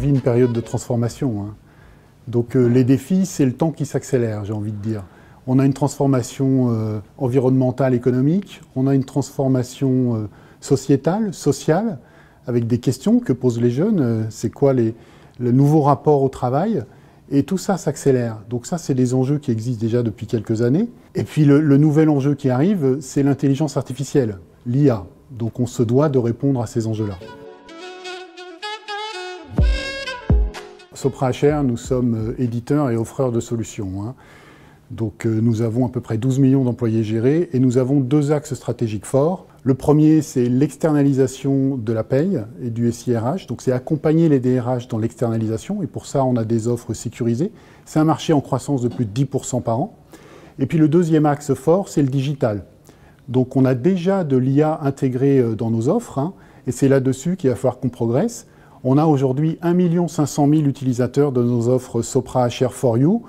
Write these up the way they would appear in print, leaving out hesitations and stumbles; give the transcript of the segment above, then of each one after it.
vit une période de transformation, hein. Donc les défis, c'est le temps qui s'accélère, j'ai envie de dire. On a une transformation environnementale, économique, on a une transformation sociétale, sociale, avec des questions que posent les jeunes. C'est quoi le nouveau rapport au travail? Et tout ça s'accélère. Donc ça, c'est des enjeux qui existent déjà depuis quelques années. Et puis le nouvel enjeu qui arrive, c'est l'intelligence artificielle, l'IA. Donc on se doit de répondre à ces enjeux-là. Sopra HR, nous sommes éditeurs et offreurs de solutions, hein. Donc nous avons à peu près 12 millions d'employés gérés et nous avons deux axes stratégiques forts. Le premier, c'est l'externalisation de la paye et du SIRH. Donc c'est accompagner les DRH dans l'externalisation et pour ça, on a des offres sécurisées. C'est un marché en croissance de plus de 10% par an. Et puis le deuxième axe fort, c'est le digital. Donc on a déjà de l'IA intégrée dans nos offres, hein, et c'est là-dessus qu'il va falloir qu'on progresse. On a aujourd'hui 1 500 000 utilisateurs de nos offres Sopra HR for You,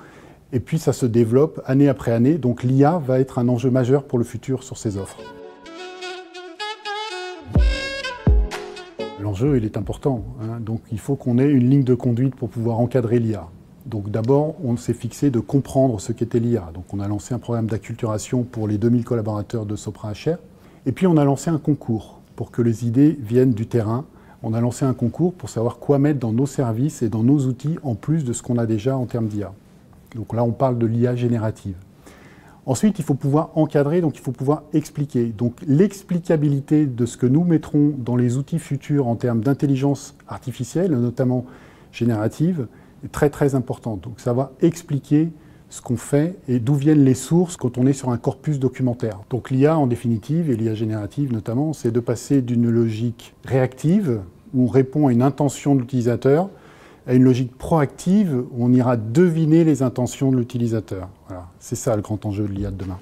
et puis ça se développe année après année, donc l'IA va être un enjeu majeur pour le futur sur ces offres. L'enjeu, il est important, hein, donc il faut qu'on ait une ligne de conduite pour pouvoir encadrer l'IA. Donc d'abord, on s'est fixé de comprendre ce qu'était l'IA. Donc on a lancé un programme d'acculturation pour les 2000 collaborateurs de Sopra HR, et puis on a lancé un concours pour que les idées viennent du terrain. On a lancé un concours pour savoir quoi mettre dans nos services et dans nos outils en plus de ce qu'on a déjà en termes d'IA. Donc là, on parle de l'IA générative. Ensuite, il faut pouvoir encadrer, donc il faut pouvoir expliquer. Donc l'explicabilité de ce que nous mettrons dans les outils futurs en termes d'intelligence artificielle, notamment générative, est très très importante. Donc ça va expliquer ce qu'on fait et d'où viennent les sources quand on est sur un corpus documentaire. Donc l'IA en définitive, et l'IA générative notamment, c'est de passer d'une logique réactive, où on répond à une intention de l'utilisateur, à une logique proactive, où on ira deviner les intentions de l'utilisateur. Voilà. C'est ça le grand enjeu de l'IA de demain.